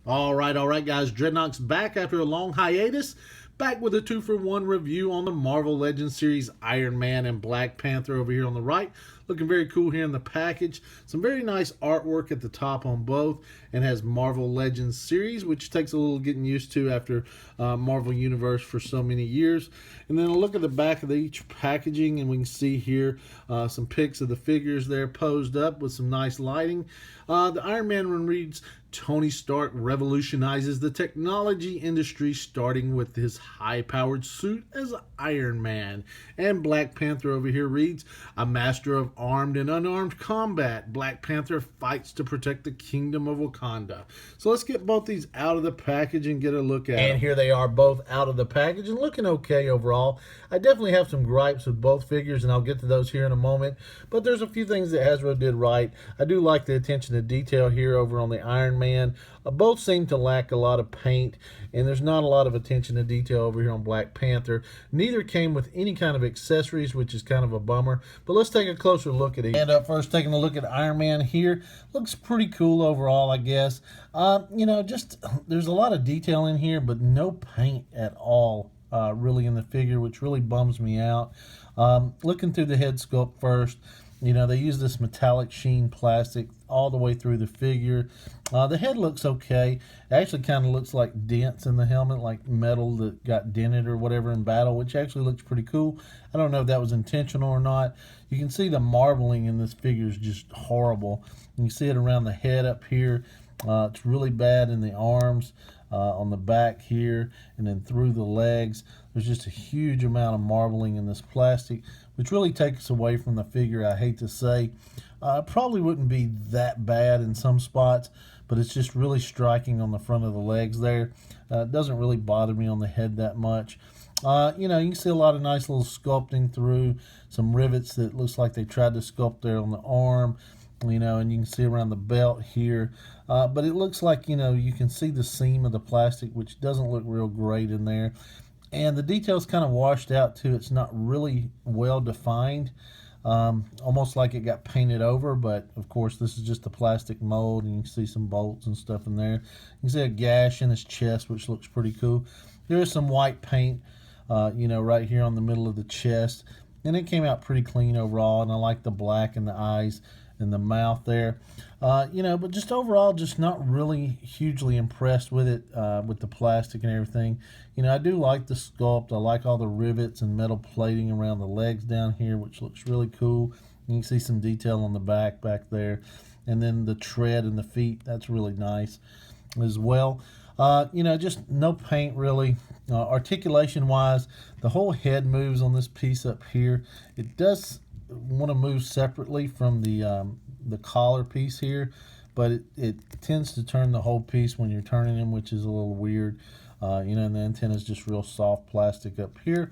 All right, guys. Dreadnought's back after a long hiatus. Back with a 2-for-1 review on the Marvel Legends series Iron Man and Black Panther over here on the right. Looking very cool here in the package. Some very nice artwork at the top on both, and has Marvel Legends series, which takes a little getting used to after Marvel Universe for so many years. And then a look at the back of each packaging, and we can see here some pics of the figures there posed up with some nice lighting. The Iron Man one reads, Tony Stark revolutionizes the technology industry, starting with his high-powered suit as Iron Man. And Black Panther over here reads, a master of armed and unarmed combat, Black Panther fights to protect the kingdom of Wakanda. So let's get both these out of the package and get a look at them. And here they are, both out of the package and looking okay overall. I definitely have some gripes with both figures, and I'll get to those here in a moment. But there's a few things that Hasbro did right. I do like the attention to detail here over on the Iron Man. Both seem to lack a lot of paint, and there's not a lot of attention to detail over here on Black Panther. Neither came with any kind of accessories, which is kind of a bummer. But let's take a closer look at it. And up first, taking a look at Iron Man here. Looks pretty cool overall, I guess. You know, just there's a lot of detail in here, but no paint at all. Really in the figure, which really bums me out. Looking through the head sculpt first, you know, they use this metallic sheen plastic all the way through the figure. The head looks okay. It actually kind of looks like dents in the helmet, like metal that got dented or whatever in battle, which actually looks pretty cool. I don't know if that was intentional or not. You can see the marbling in this figure is just horrible. You can see it around the head up here. It's really bad in the arms. On the back here, and then through the legs. There's just a huge amount of marbling in this plastic, which really takes away from the figure, I hate to say. It probably wouldn't be that bad in some spots, but it's just really striking on the front of the legs there. It doesn't really bother me on the head that much. You know, you can see a lot of nice little sculpting through some rivets that looks like they tried to sculpt there on the arm. You know, and you can see around the belt here. But it looks like, you know, you can see the seam of the plastic, which doesn't look real great in there. And the detail's kind of washed out, too. It's not really well defined. Almost like it got painted over, but, of course, this is just a plastic mold, and you can see some bolts and stuff in there. You can see a gash in his chest, which looks pretty cool. There is some white paint, you know, right here on the middle of the chest. And it came out pretty clean overall, and I like the black in the eyes and the mouth there. You know, but just overall, just not really hugely impressed with it, with the plastic and everything. You know, I do like the sculpt. I like all the rivets and metal plating around the legs down here, which looks really cool. You can see some detail on the back there. And then the tread and the feet, that's really nice as well. You know, just no paint really. Articulation-wise, the whole head moves on this piece up here. It does want to move separately from the collar piece here, but it tends to turn the whole piece when you're turning them, which is a little weird. You know, and the antenna is just real soft plastic up here.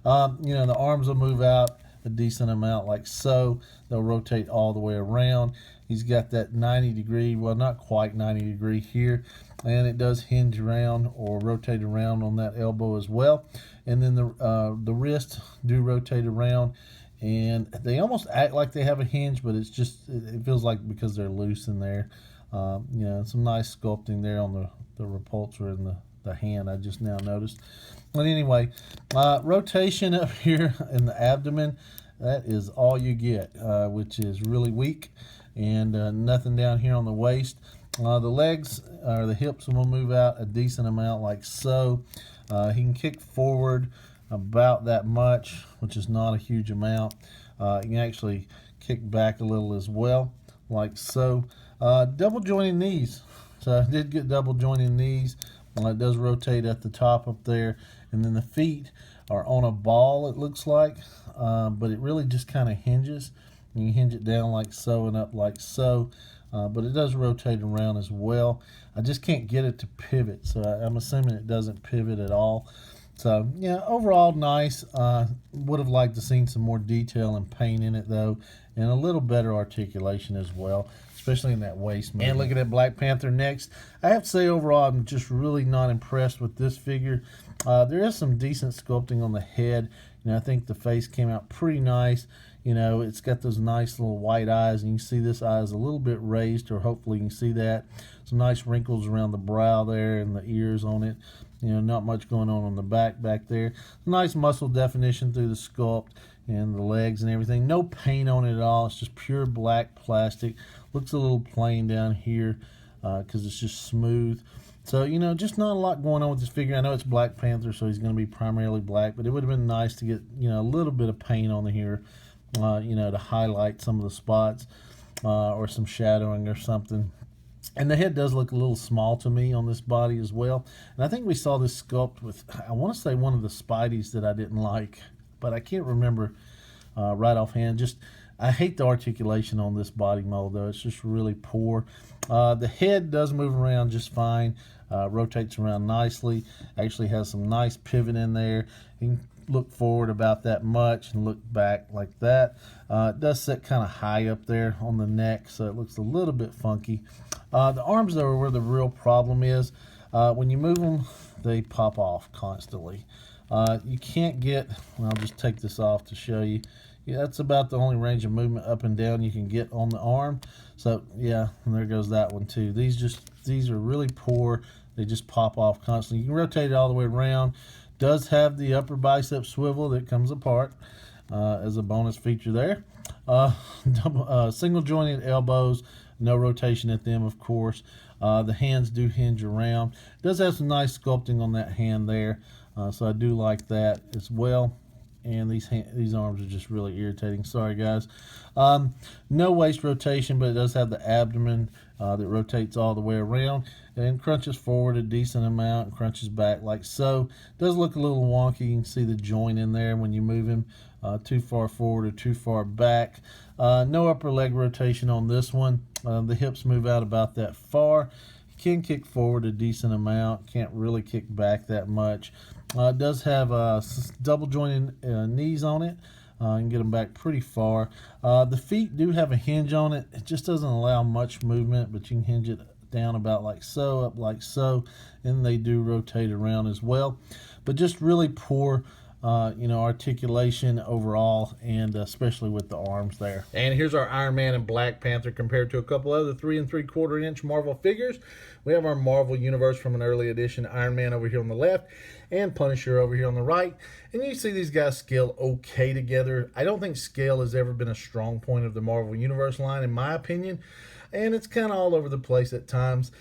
You know, the arms will move out a decent amount like so. They'll rotate all the way around. He's got that 90-degree, well, not quite 90-degree here, and it does hinge around or rotate around on that elbow as well. And then the wrists do rotate around, and they almost act like they have a hinge, but it's just, it feels like because they're loose in there. You know, some nice sculpting there on the repulsor and the hand, I just now noticed. But anyway, rotation up here in the abdomen, that is all you get, which is really weak, and nothing down here on the waist. The legs or the hips will move out a decent amount like so. He can kick forward about that much, which is not a huge amount. You can actually kick back a little as well, like so. Double jointing knees. So I did get double jointing knees. It does rotate at the top up there, and then the feet are on a ball, it looks like, but it really just kind of hinges. You hinge it down like so and up like so, but it does rotate around as well. I just can't get it to pivot, so I'm assuming it doesn't pivot at all. So, yeah, overall nice. Would have liked to seen some more detail and paint in it, though, and a little better articulation as well, especially in that waist movement. And looking at Black Panther next, I have to say overall I'm just really not impressed with this figure. There is some decent sculpting on the head. You know, I think the face came out pretty nice. You know, it's got those nice little white eyes, and you can see this eye is a little bit raised, or hopefully you can see that. Some nice wrinkles around the brow there and the ears on it. You know, not much going on the back there. Nice muscle definition through the sculpt and the legs and everything. No paint on it at all. It's just pure black plastic. Looks a little plain down here because it's just smooth. So, you know, just not a lot going on with this figure. I know it's Black Panther, so he's going to be primarily black, but it would have been nice to get, you know, a little bit of paint on here, you know, to highlight some of the spots or some shadowing or something. And the head does look a little small to me on this body as well. And I think we saw this sculpt with, I want to say, one of the Spideys that I didn't like, but I can't remember right offhand. Just, I hate the articulation on this body mold, though. It's just really poor. The head does move around just fine. Rotates around nicely. Actually has some nice pivot in there. You can look forward about that much and look back like that. It does sit kind of high up there on the neck, so it looks a little bit funky. The arms, though, are where the real problem is. When you move them, they pop off constantly. You can't get, and I'll just take this off to show you. Yeah, that's about the only range of movement up and down you can get on the arm. So yeah, and there goes that one too. These are really poor. They just pop off constantly. You can rotate it all the way around. Does have the upper bicep swivel that comes apart as a bonus feature there. Single jointed elbows, no rotation at them, of course. The hands do hinge around. Does have some nice sculpting on that hand there, so I do like that as well. And these arms are just really irritating. Sorry, guys. No waist rotation, but it does have the abdomen that rotates all the way around and crunches forward a decent amount and crunches back like so. It does look a little wonky. You can see the joint in there when you move him too far forward or too far back. No upper leg rotation on this one. The hips move out about that far. You can kick forward a decent amount. Can't really kick back that much. It does have double jointed knees on it. You can get them back pretty far. The feet do have a hinge on it. It just doesn't allow much movement, but you can hinge it down about like so, up like so, and they do rotate around as well. But just really poor you know, articulation overall, and especially with the arms there. And here's our Iron Man and Black Panther compared to a couple other 3 3/4 inch Marvel figures. We have our Marvel Universe from an early edition Iron Man over here on the left, and Punisher over here on the right. And you see these guys scale okay together. I don't think scale has ever been a strong point of the Marvel Universe line, in my opinion, and it's kind of all over the place at times.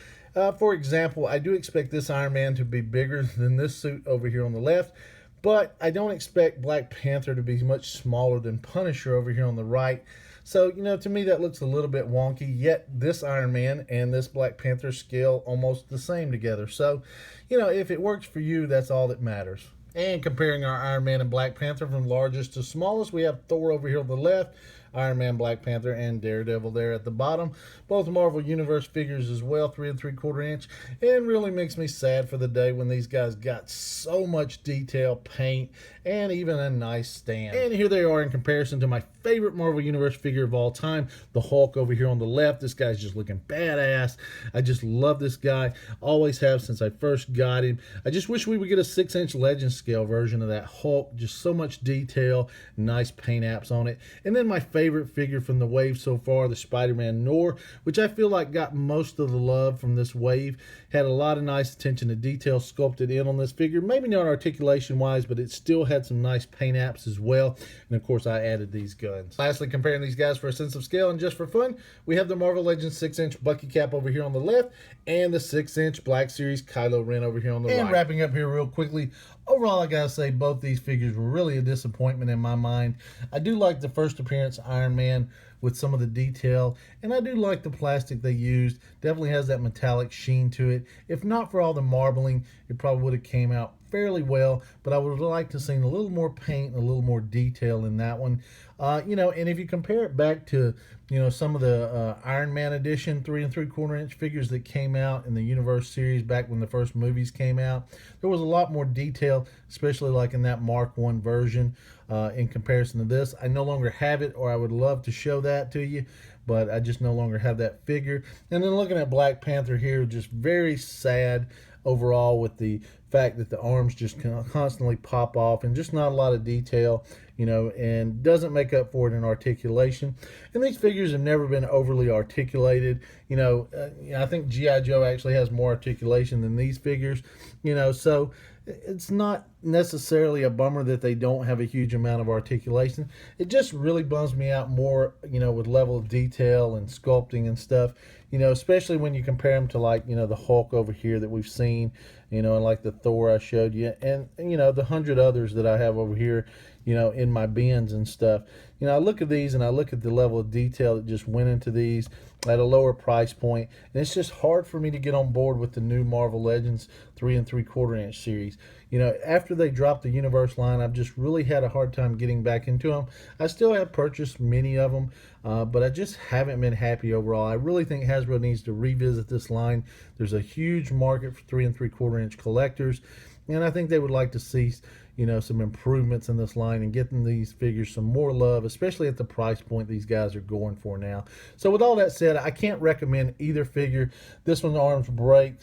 For example, I do expect this Iron Man to be bigger than this suit over here on the left, but I don't expect Black Panther to be much smaller than Punisher over here on the right. So, you know, to me that looks a little bit wonky, yet this Iron Man and this Black Panther scale almost the same together. So, you know, if it works for you, that's all that matters. And comparing our Iron Man and Black Panther from largest to smallest, we have Thor over here on the left, Iron Man, Black Panther, and Daredevil there at the bottom. Both Marvel Universe figures as well, 3 3/4 inch. And really makes me sad for the day when these guys got so much detail, paint, and even a nice stand. And here they are in comparison to my favorite Marvel Universe figure of all time, the Hulk over here on the left. This guy's just looking badass. I just love this guy. Always have since I first got him. I just wish we would get a 6-inch Legend scale version of that Hulk. Just so much detail, nice paint apps on it. And then my favorite figure from the wave so far, the Spider-Man Noir, which I feel like got most of the love from this wave. Had a lot of nice attention to detail sculpted in on this figure. Maybe not articulation-wise, but it still had some nice paint apps as well. And of course, I added these guns. Lastly, comparing these guys for a sense of scale and just for fun, we have the Marvel Legends 6-inch Bucky Cap over here on the left, and the 6-inch Black Series Kylo Ren over here on the right. And wrapping up here real quickly, overall, I gotta say both these figures were really a disappointment in my mind. I do like the first appearance Iron Man with some of the detail, and I do like the plastic they used. Definitely has that metallic sheen to it. If not for all the marbling, it probably would have came out fairly well, but I would have liked to have seen a little more paint and a little more detail in that one. You know, and if you compare it back to, you know, some of the Iron Man edition 3 3/4 inch figures that came out in the Universe series back when the first movies came out, there was a lot more detail, especially like in that Mark 1 version in comparison to this. I no longer have it, or I would love to show that to you, but I just no longer have that figure. And then looking at Black Panther here, just very sad. overall with the fact that the arms just constantly pop off and just not a lot of detail, and doesn't make up for it in articulation. And these figures have never been overly articulated. I think G.I. Joe actually has more articulation than these figures, so it's not necessarily a bummer that they don't have a huge amount of articulation. It just really bums me out more, with level of detail and sculpting and stuff, especially when you compare them to like, the Hulk over here that we've seen, and like the Thor I showed you, and, the 100 others that I have over here, in my bins and stuff. I look at these and I look at the level of detail that just went into these at a lower price point, and it's just hard for me to get on board with the new Marvel Legends 3 3/4 inch series. After they dropped the Universe line, I've just really had a hard time getting back into them. I still have purchased many of them, but I just haven't been happy overall. I really think Hasbro needs to revisit this line. There's a huge market for 3 3/4 inch collectors, and I think they would like to see some improvements in this line and getting these figures some more love, especially at the price point these guys are going for now. So with all that said, I can't recommend either figure. This one's arms break,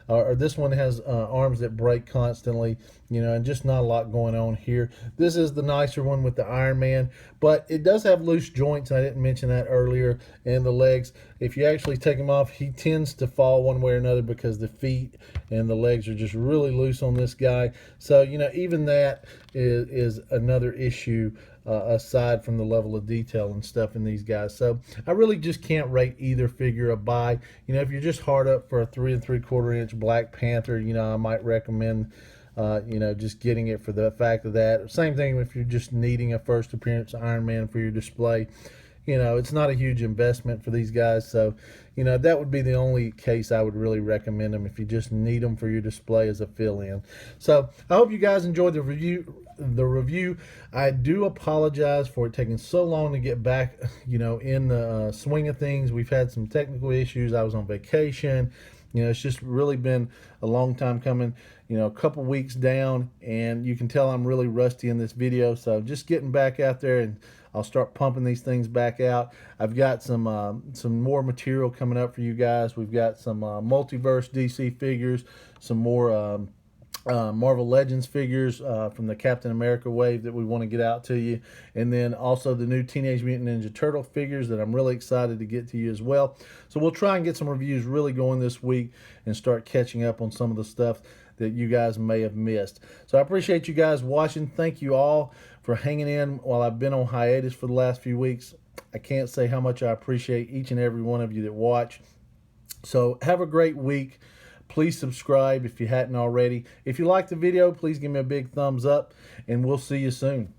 or this one has arms that break constantly, and just not a lot going on here. This is the nicer one with the Iron Man, but it does have loose joints. I didn't mention that earlier. And the legs, if you actually take them off, he tends to fall one way or another because the feet and the legs are just really loose on this guy. So, even that is another issue aside from the level of detail and stuff in these guys. So I really just can't rate either figure a buy. If you're just hard up for a 3 3/4 inch Black Panther, I might recommend just getting it for the fact of that. Same thing if you're just needing a first appearance Iron Man for your display. It's not a huge investment for these guys. So, that would be the only case I would really recommend them if you just need them for your display as a fill-in. So I hope you guys enjoyed the review. I do apologize for it taking so long to get back, in the swing of things. We've had some technical issues. I was on vacation. It's just really been a long time coming, a couple weeks down, and you can tell I'm really rusty in this video. So just getting back out there, and I'll start pumping these things back out. I've got some more material coming up for you guys. We've got some multiverse DC figures, some more Marvel Legends figures from the Captain America wave that we want to get out to you, and then also the new Teenage Mutant Ninja Turtle figures that I'm really excited to get to you as well. So we'll try and get some reviews really going this week and start catching up on some of the stuff that you guys may have missed. So I appreciate you guys watching. Thank you all for hanging in while I've been on hiatus for the last few weeks. I can't say how much I appreciate each and every one of you that watch. So have a great week. Please subscribe if you hadn't already. If you liked the video, please give me a big thumbs up, and we'll see you soon.